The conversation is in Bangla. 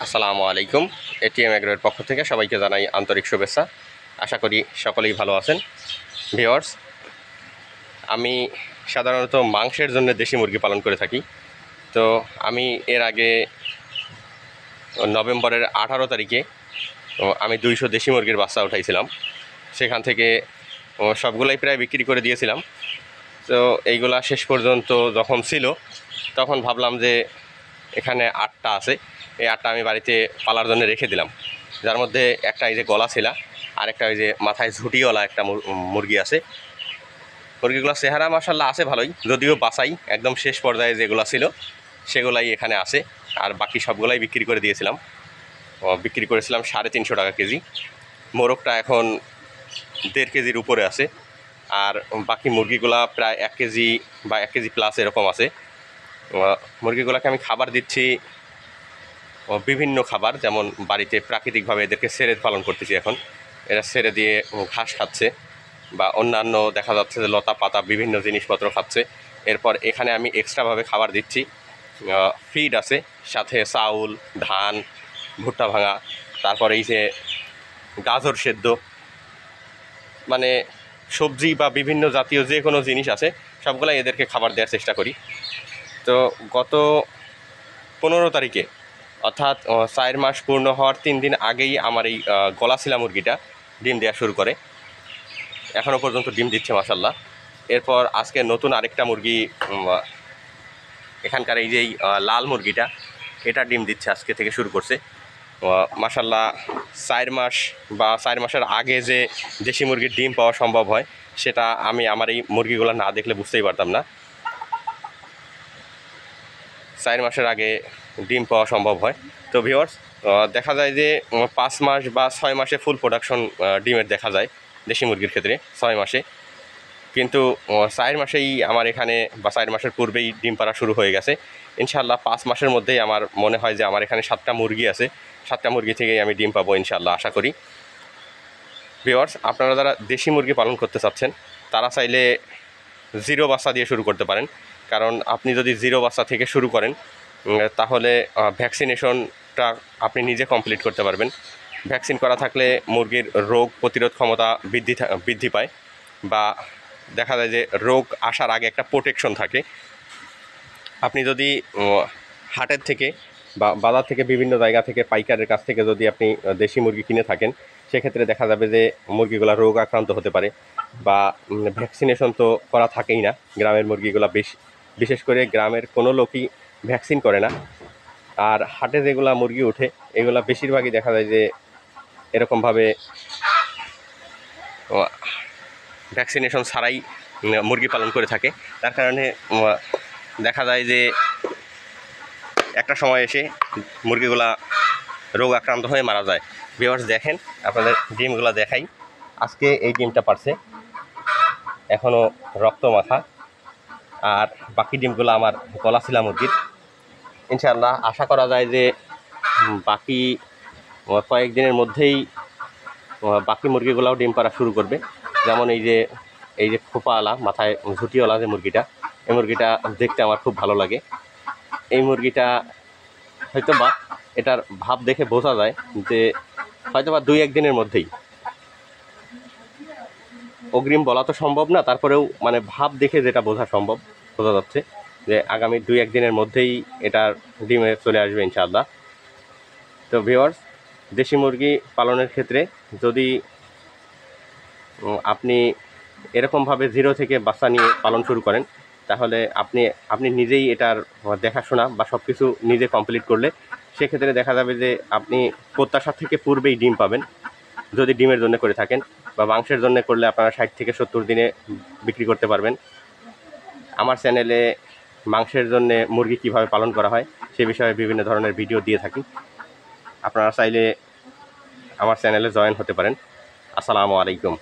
আসসালামু আলাইকুম। এটিএম এগ্রোর পক্ষ থেকে সবাইকে জানাই আন্তরিক শুভেচ্ছা। আশা করি সকলেই ভালো আছেন। ভিউয়ার্স, আমি সাধারণত মাংসের জন্য দেশি মুরগি পালন করে থাকি। তো আমি এর আগে নভেম্বরের 18 তারিখে আমি 200 দেশি মুরগির বাচ্চা উঠাইছিলাম। সেখান থেকে সবগুলাই প্রায় বিক্রি করে দিয়েছিলাম। তো এইগুলা শেষ পর্যন্ত যখন ছিল তখন ভাবলাম যে এখানে 8টা আছে, এই 8টা আমি বাড়িতে পালার জন্য রেখে দিলাম। যার মধ্যে একটা এই যে গলা ছিলা, আর একটা ওই যে মাথায় ঝুটিওয়ালা একটা মুরগি আছে। মুরগিগুলোর চেহারা মাশাআল্লাহ আছে ভালোই, যদিও বাছাই একদম শেষ পর্যায়ে যেগুলো ছিল সেগুলাই এখানে আছে। আর বাকি সবগুলাই বিক্রি করে দিয়েছিলাম। বিক্রি করেছিলাম 350 টাকা কেজি। মোরগটা এখন 1.5 কেজির উপরে আছে। আর বাকি মুরগিগুলা প্রায় 1 কেজি বা 1 কেজি প্লাস এরকম আছে। মুরগিগুলোকে আমি খাবার দিচ্ছি বিভিন্ন খাবার, যেমন বাড়িতে প্রাকৃতিকভাবে এদেরকে ছেড়ে পালন করতেছি। এখন এরা ছেড়ে দিয়ে ঘাস খাচ্ছে বা অন্যান্য দেখা যাচ্ছে যে লতা পাতা বিভিন্ন জিনিসপত্র খাচ্ছে। এরপর এখানে আমি এক্সট্রাভাবে খাবার দিচ্ছি, ফিড আছে, সাথে চাউল, ধান, ভুট্টা ভাঙা, তারপর এই যে গাজর সেদ্ধ, মানে সবজি বা বিভিন্ন জাতীয় যে কোনো জিনিস আছে সবগুলাই এদেরকে খাবার দেওয়ার চেষ্টা করি। তো গত 15 তারিখে, অর্থাৎ 4 মাস পূর্ণ হওয়ার 3 দিন আগেই আমার এই গলাছিলা মুরগিটা ডিম দেওয়া শুরু করে। এখনও পর্যন্ত ডিম দিচ্ছে মাশাআল্লাহ। এরপর আজকে নতুন আরেকটা মুরগি, এখানকার এই যে লাল মুরগিটা, এটা ডিম দিচ্ছে আজকে থেকে শুরু করছে। মাশাআল্লাহ 4 মাস বা 4 মাসের আগে যে দেশি মুরগির ডিম পাওয়া সম্ভব হয় সেটা আমি আমার এই মুরগিগুলো না দেখলে বুঝতেই পারতাম না। 4 মাসের আগে ডিম পাওয়া সম্ভব হয়। তো ভিউয়ার্স, দেখা যায় যে 5 মাস বা 6 মাসে ফুল প্রোডাকশন ডিমের দেখা যায় দেশি মুরগির ক্ষেত্রে, 6 মাসে। কিন্তু 4 মাসেই আমার এখানে বা 4 মাসের পূর্বেই ডিম পাড়া শুরু হয়ে গেছে। ইনশাআল্লাহ 5 মাসের মধ্যেই আমার মনে হয় যে আমার এখানে 7টা মুরগি আছে, 7টা মুরগি থেকেই আমি ডিম পাবো ইনশাআল্লাহ, আশা করি। ভিউয়ার্স, আপনারা যারা দেশি মুরগি পালন করতে চাচ্ছেন তারা চাইলে 0 বাচ্চা দিয়ে শুরু করতে পারেন। কারণ আপনি যদি 0 বাচ্চা থেকে শুরু করেন তাহলে ভ্যাকসিনেশনটা আপনি নিজে কমপ্লিট করতে পারবেন। ভ্যাকসিন করা থাকলে মুরগির রোগ প্রতিরোধ ক্ষমতা বৃদ্ধি পায়, বা দেখা যায় যে রোগ আসার আগে একটা প্রোটেকশন থাকে। আপনি যদি হাটের থেকে বা বাজার থেকে বিভিন্ন জায়গা থেকে পাইকারের কাছ থেকে যদি আপনি দেশি মুরগি কিনে থাকেন, সেক্ষেত্রে দেখা যাবে যে মুরগিগুলো রোগ আক্রান্ত হতে পারে, বা ভ্যাকসিনেশন তো করা থাকেই না। গ্রামের মুরগিগুলো বিশেষ করে গ্রামের কোনো লোকই ভ্যাকসিন করে না। আর হাটে যেগুলা মুরগি ওঠে এগুলা বেশিরভাগই দেখা যায় যে এরকমভাবে ভ্যাকসিনেশন ছাড়াই মুরগি পালন করে থাকে। তার কারণে দেখা যায় যে একটা সময় এসে মুরগিগুলা রোগ আক্রান্ত হয়ে মারা যায়। ভিউয়ার্স দেখেন, আপনাদের ডিমগুলো দেখাই। আজকে এই ডিমটা পারছে, এখনও রক্ত মাখা। আর বাকি ডিমগুলো আমার গলাছিলা মুরগির। ইনশাআল্লাহ আশা করা যায় যে বাকি কয়েকদিনের মধ্যেই বাকি মুরগিগুলাও ডিম পাড়া শুরু করবে। যেমন এই যে খোপাওয়ালা মাথায় ঝুটিওয়ালা যে মুরগিটা, এই মুরগিটা দেখতে আমার খুব ভালো লাগে। এই মুরগিটা হয়তো বা এটার ভাব দেখে বোঝা যায় যে হয়তো বা 2-1 দিনের মধ্যেই, অগ্রিম বলা তো সম্ভব না, তারপরেও মানে ভাব দেখে যেটা বোঝা যাচ্ছে যে আগামী 2-1 দিনের মধ্যেই এটার ডিমে চলে আসবে ইনশাআল্লাহ। তো ভিউয়ার্স, দেশি মুরগি পালনের ক্ষেত্রে যদি আপনি এরকমভাবে 0 থেকে বাচ্চা নিয়ে পালন শুরু করেন, তাহলে আপনি নিজেই এটার দেখাশোনা বা সব কিছু নিজে কমপ্লিট করলে সেক্ষেত্রে দেখা যাবে যে আপনি প্রত্যাশা থেকে পূর্বেই ডিম পাবেন, যদি ডিমের জন্য করে থাকেন। বা মাংসের জন্য করলে আপনারা 60 থেকে 70 দিনে বিক্রি করতে পারবেন। আমার চ্যানেলে মাংসের জন্য মুরগি কীভাবে পালন করা হয় সে বিষয়ে বিভিন্ন ধরনের ভিডিও দিয়ে থাকি। আপনারা চাইলে আমার চ্যানেলে জয়েন হতে পারেন। আসসালামু আলাইকুম।